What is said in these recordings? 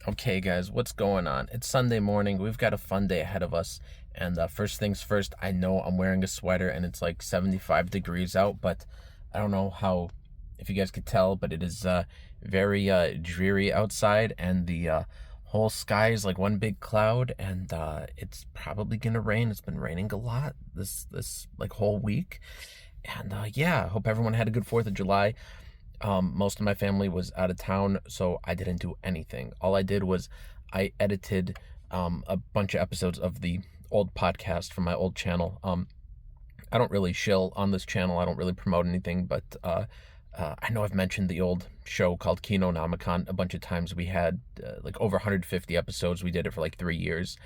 Okay, guys, what's going on? It's Sunday morning. We've got a fun day ahead of us. And first things first, I know I'm wearing a sweater and it's like 75 degrees out, but I don't know if you guys could tell, but it is very dreary outside, and the whole sky is like one big cloud, and it's probably gonna rain. It's been raining a lot this like whole week. And yeah, hope everyone had a good 4th of July. Most of my family was out of town, so I didn't do anything. All I did was I edited a bunch of episodes of the old podcast from my old channel. I don't really shill on this channel. I don't really promote anything, but I know I've mentioned the old show called Kino Namicon a bunch of times. We had like over 150 episodes. We did it for like 3 years,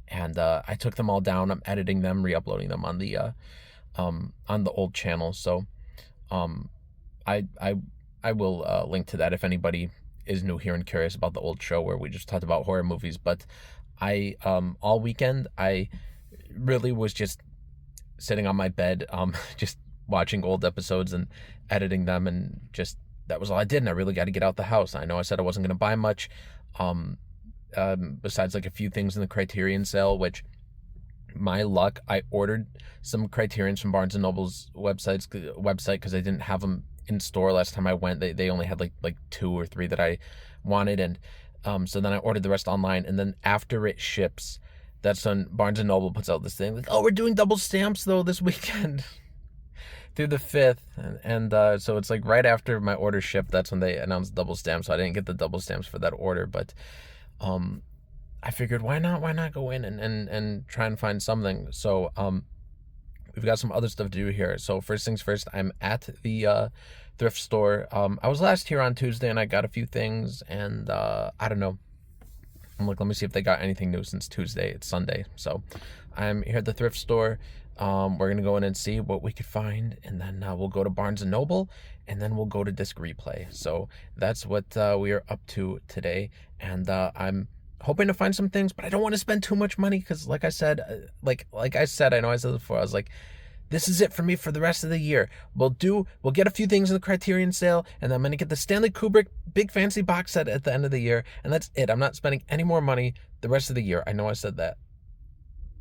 and I took them all down. I'm editing them, re-uploading them on the old channel. So I I will link to that if anybody is new here and curious about the old show where we just talked about horror movies. But I all weekend I really was just sitting on my bed, just watching old episodes and editing them, and just that was all I did. And I really got to get out the house. I know I said I wasn't going to buy much, besides like a few things in the Criterion sale, which my luck, I ordered some Criterions from Barnes and Noble's website because they didn't have them in store last time I went. They only had like 2 or 3 that I wanted, and so then I ordered the rest online, and then after it ships, that's when Barnes and Noble puts out this thing like, oh, we're doing double stamps though this weekend through the 5th, and so it's like right after my order shipped, that's when they announced double stamps. So I didn't get the double stamps for that order, but I figured why not go in and try and find something. So we've got some other stuff to do here. So first things first, I'm at the thrift store. I was last here on Tuesday and I got a few things, and I don't know. I'm like, let me see if they got anything new since Tuesday. It's Sunday. So I'm here at the thrift store. We're going to go in and see what we could find, and then we'll go to Barnes & Noble, and then we'll go to Disc Replay. So that's what we are up to today, and I'm hoping to find some things, but I don't want to spend too much money because, like I said, I know I said before, I was like, this is it for me for the rest of the year. We'll get a few things in the Criterion sale, and then I'm going to get the Stanley Kubrick big fancy box set at the end of the year, and that's it. I'm not spending any more money the rest of the year. I know I said that,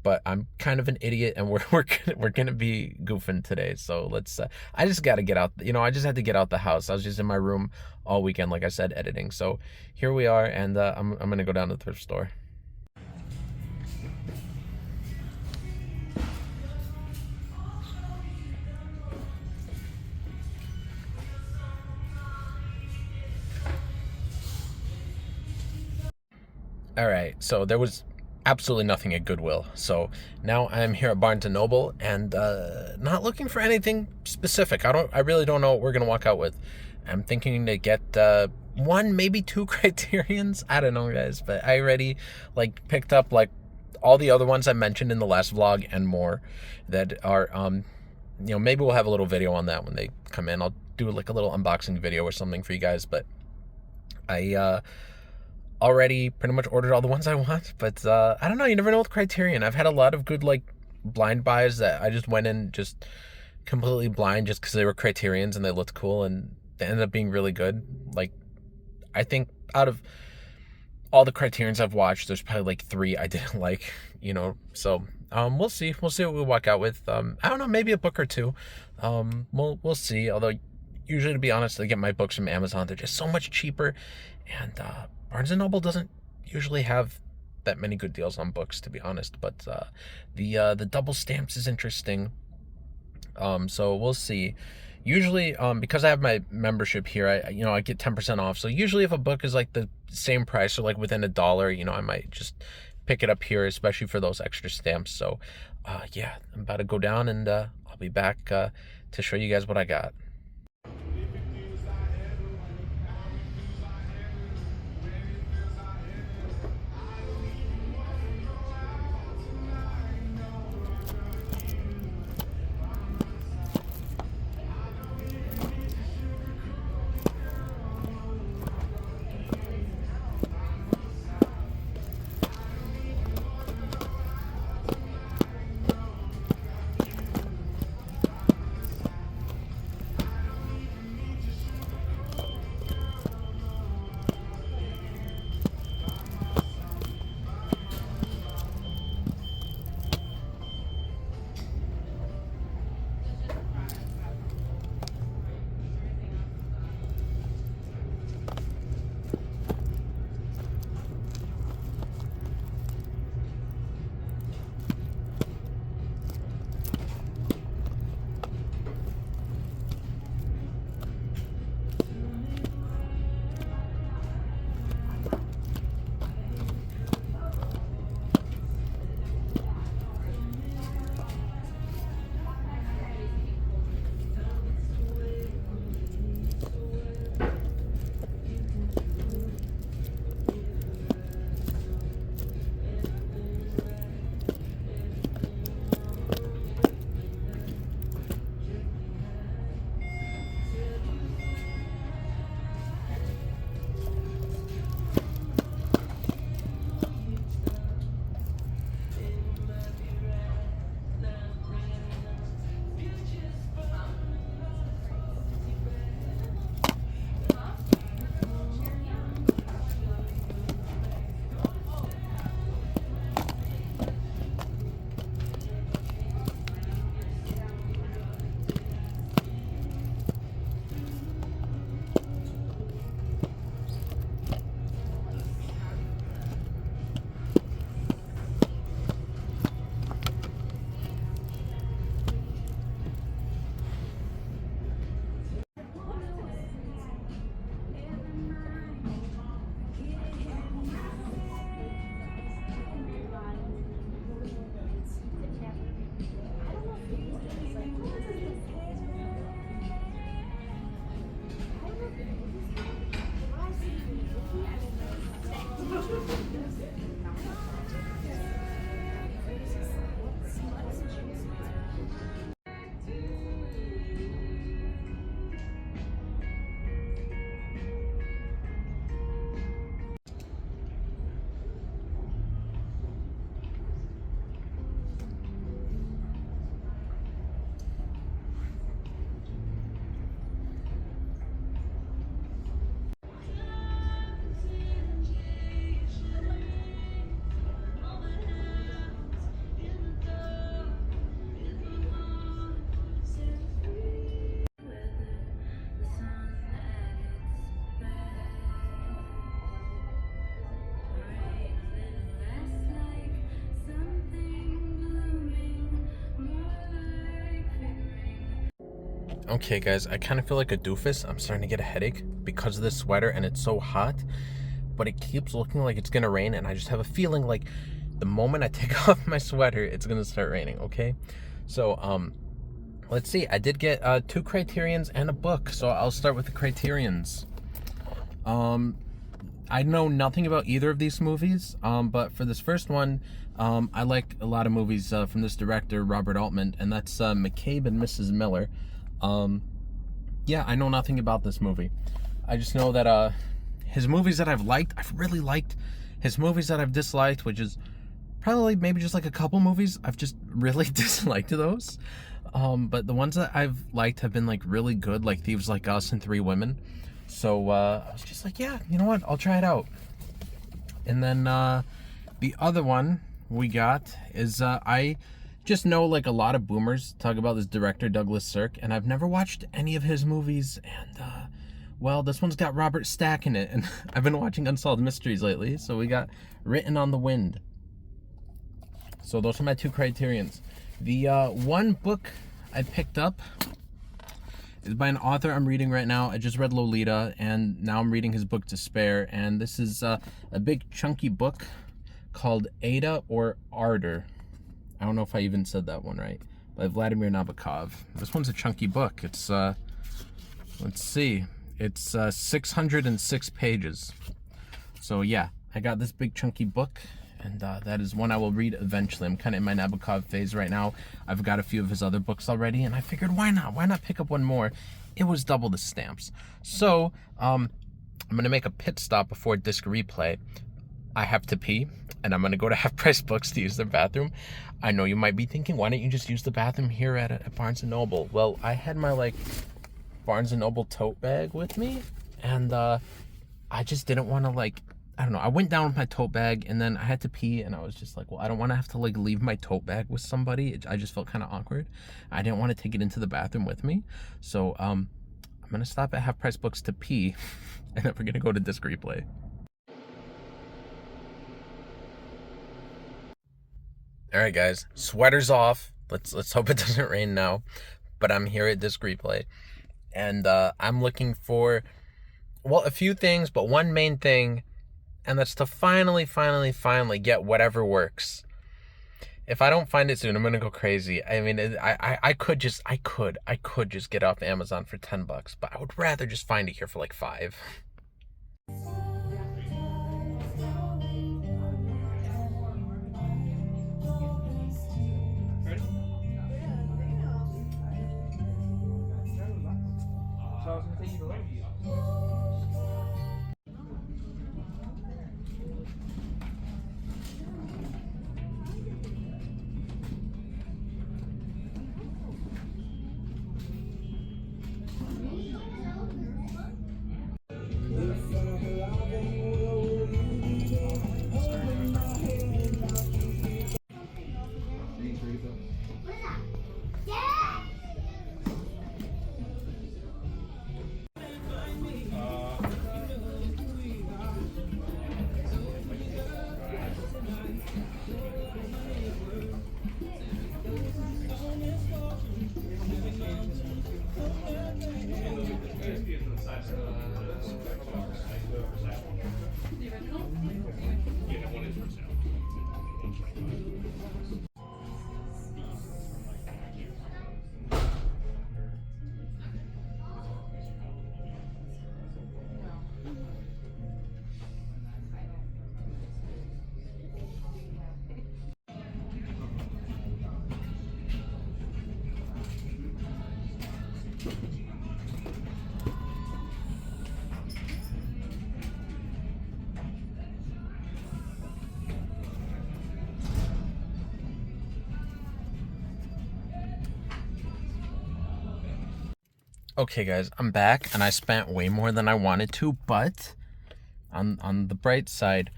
but I'm kind of an idiot, and we're gonna be goofing today. So let's. I just got to get out. I just had to get out the house. I was just in my room all weekend, like I said, editing. So here we are, and I'm gonna go down to the thrift store. All right, so there was absolutely nothing at Goodwill. So now I'm here at Barnes and Noble, and not looking for anything specific. I really don't know what we're gonna walk out with. I'm thinking to get 1, maybe 2 Criterions. I don't know, guys, but I already like picked up like all the other ones I mentioned in the last vlog and more that are maybe we'll have a little video on that when they come in. I'll do like a little unboxing video or something for you guys, but I already pretty much ordered all the ones I want, but I don't know, you never know with Criterion. I've had a lot of good like blind buys that I just went in just completely blind just because they were Criterions and they looked cool, and they ended up being really good. Like, I think out of all the Criterions I've watched, there's probably like 3 I didn't like, so we'll see what we walk out with. I don't know, maybe a book or 2. We'll see, although usually, to be honest, I get my books from Amazon. They're just so much cheaper, and Barnes & Noble doesn't usually have that many good deals on books, to be honest, but the double stamps is interesting. So we'll see. Usually, because I have my membership here, I get 10% off. So usually if a book is like the same price or like within $1, I might just pick it up here, especially for those extra stamps. So yeah, I'm about to go down, and I'll be back to show you guys what I got. Okay, guys, I kind of feel like a doofus. I'm starting to get a headache because of this sweater, and it's so hot. But it keeps looking like it's gonna rain, and I just have a feeling like the moment I take off my sweater, it's gonna start raining. Okay, so let's see. I did get 2 Criterions and a book, so I'll start with the Criterions. I know nothing about either of these movies, but for this first one, I like a lot of movies from this director, Robert Altman, and that's McCabe and Mrs. Miller. Yeah, I know nothing about this movie. I just know that his movies that I've liked, I've really liked. His movies that I've disliked, which is probably maybe just like a couple movies, I've just really disliked those. But the ones that I've liked have been like really good, like Thieves Like Us and 3 Women. So I was just like, yeah, you know what? I'll try it out. And then the other one we got is I just know like a lot of boomers talk about this director, Douglas Sirk, and I've never watched any of his movies. And well, this one's got Robert Stack in it, and I've been watching Unsolved Mysteries lately. So we got Written on the Wind. So those are my 2 Criterions. The one book I picked up is by an author I'm reading right now. I just read Lolita, and now I'm reading his book Despair. And this is a big chunky book called Ada or Ardor. I don't know if I even said that one right. By Vladimir Nabokov. This one's a chunky book. It's, let's see. It's 606 pages. So yeah, I got this big chunky book, and that is one I will read eventually. I'm kind of in my Nabokov phase right now. I've got a few of his other books already, and I figured, why not? Why not pick up one more? It was double the stamps. So, I'm going to make a pit stop before disc replay. I have to pee, and I'm going to go to Half Price Books to use their bathroom. I know you might be thinking, why don't you just use the bathroom here at Barnes & Noble? Well, I had my, like, Barnes & Noble tote bag with me, and I just didn't want to, like, I don't know, I went down with my tote bag, and then I had to pee, and I was just like, well, I don't want to have to, like, leave my tote bag with somebody. I just felt kind of awkward. I didn't want to take it into the bathroom with me, so I'm going to stop at Half Price Books to pee, and then we're going to go to disc replay. All right, guys, sweater's off. Let's hope it doesn't rain now, but I'm here at disc replay, and I'm looking for, well, a few things, but one main thing, and that's to finally get whatever works. If I don't find it soon, I'm gonna go crazy. I mean, I could just get off Amazon for $10, but I would rather just find it here for like $5. Okay, guys, I'm back, and I spent way more than I wanted to, but on the bright side,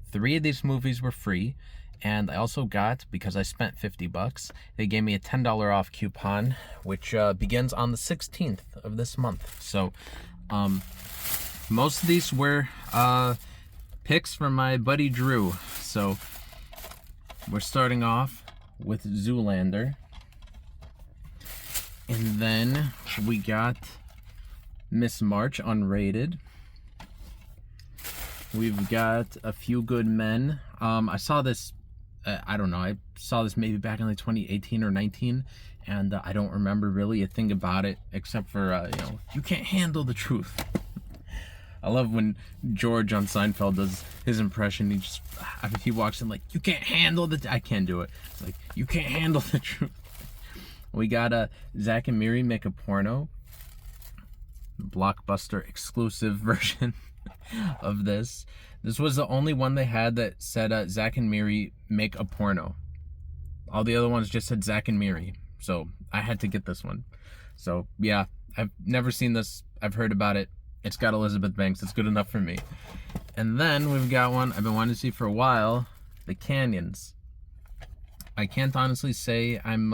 3 of these movies were free, and I also got, because I spent $50, they gave me a $10 off coupon, which begins on the 16th of this month. So, most of these were picks from my buddy Drew. So, we're starting off with Zoolander. And then we got Miss March unrated. We've got A Few Good Men. I saw this, I don't know, I saw this maybe back in like 2018 or 19, and I don't remember really a thing about it except for, you can't handle the truth. I love when George on Seinfeld does his impression. He walks in like, you can't handle I can't do it. It's like, you can't handle the truth. We got Zach and Miri Make a Porno, Blockbuster exclusive version of this. This was the only one they had that said Zach and Miri Make a Porno. All the other ones just said Zach and Miri. So I had to get this one. So yeah, I've never seen this. I've heard about it. It's got Elizabeth Banks. It's good enough for me. And then we've got one I've been wanting to see for a while, The Canyons. I can't honestly say I'm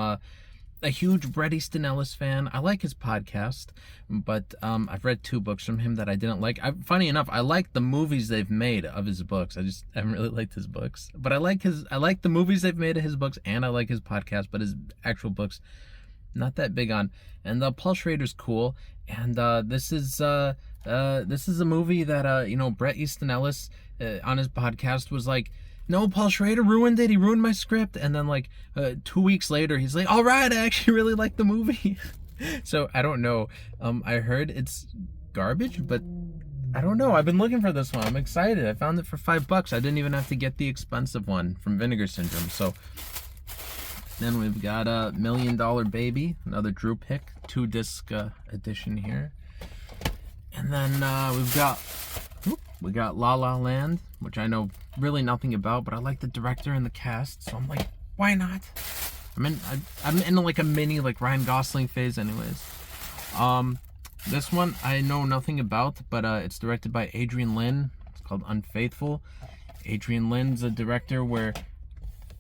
a huge Bret Easton Ellis fan. I like his podcast, but I've read 2 books from him that I didn't like. Funny enough, I like the movies they've made of his books. I just haven't really liked his books, but I like the movies they've made of his books, and I like his podcast. But his actual books, not that big on. And Paul Schrader's cool, and this is a movie that Bret Easton Ellis on his podcast was like, no, Paul Schrader ruined it. He ruined my script. And then 2 weeks later, he's like, all right, I actually really like the movie. So I don't know. I heard it's garbage, but I don't know. I've been looking for this one. I'm excited. I found it for $5. I didn't even have to get the expensive one from Vinegar Syndrome. So then we've got a $1 Million Baby, another Drew pick, 2-disc edition here. And then we got La La Land, which I know really nothing about, but I like the director and the cast, so I'm like, why not? I'm in like a mini Ryan Gosling phase anyways. This one I know nothing about, but it's directed by Adrian Lyne. It's called Unfaithful. Adrian Lyne's a director where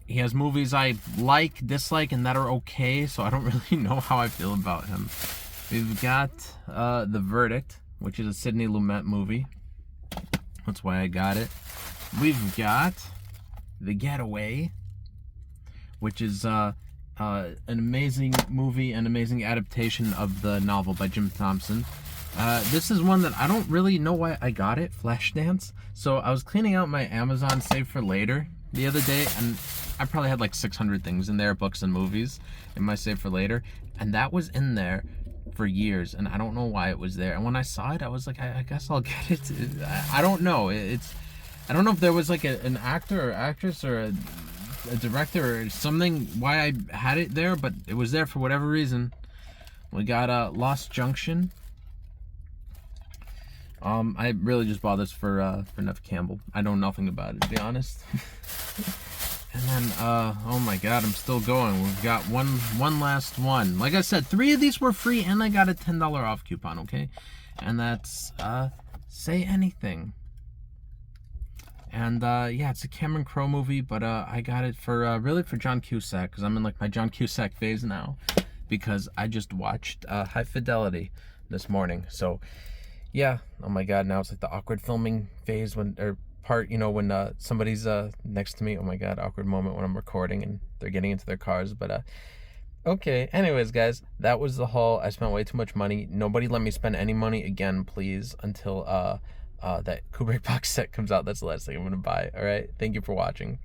he has movies I like, dislike, and that are okay, so I don't really know how I feel about him. We've got The Verdict, which is a Sidney Lumet movie. That's why I got it. We've got The Getaway, which is an amazing movie, an amazing adaptation of the novel by Jim Thompson. This is one that I don't really know why I got it, Flashdance. So I was cleaning out my Amazon Save for Later the other day, and I probably had 600 things in there, books and movies, in my Save for Later, and that was in there for years, and I don't know why it was there. And when I saw it, I was like, I guess I'll get it. I don't know. I don't know if there was an actor or actress or a director or something why I had it there, but it was there for whatever reason. We got Lost Junction. I really just bought this for Nev Campbell. I know nothing about it, to be honest. And then, oh my god, I'm still going. We've got one last one. Like I said, 3 of these were free, and I got a $10 off coupon, okay? And that's, Say Anything. And, yeah, it's a Cameron Crowe movie, but, I got it really for John Cusack, because I'm in, my John Cusack phase now, because I just watched, High Fidelity this morning, so, yeah, oh my god, now it's the awkward filming phase when somebody's next to me. Oh my god, awkward moment when I'm recording and they're getting into their cars. But okay, anyways guys, that was the haul. I spent way too much money. Nobody let me spend any money again, please, until that Kubrick box set comes out. That's the last thing I'm gonna buy. All right, thank you for watching.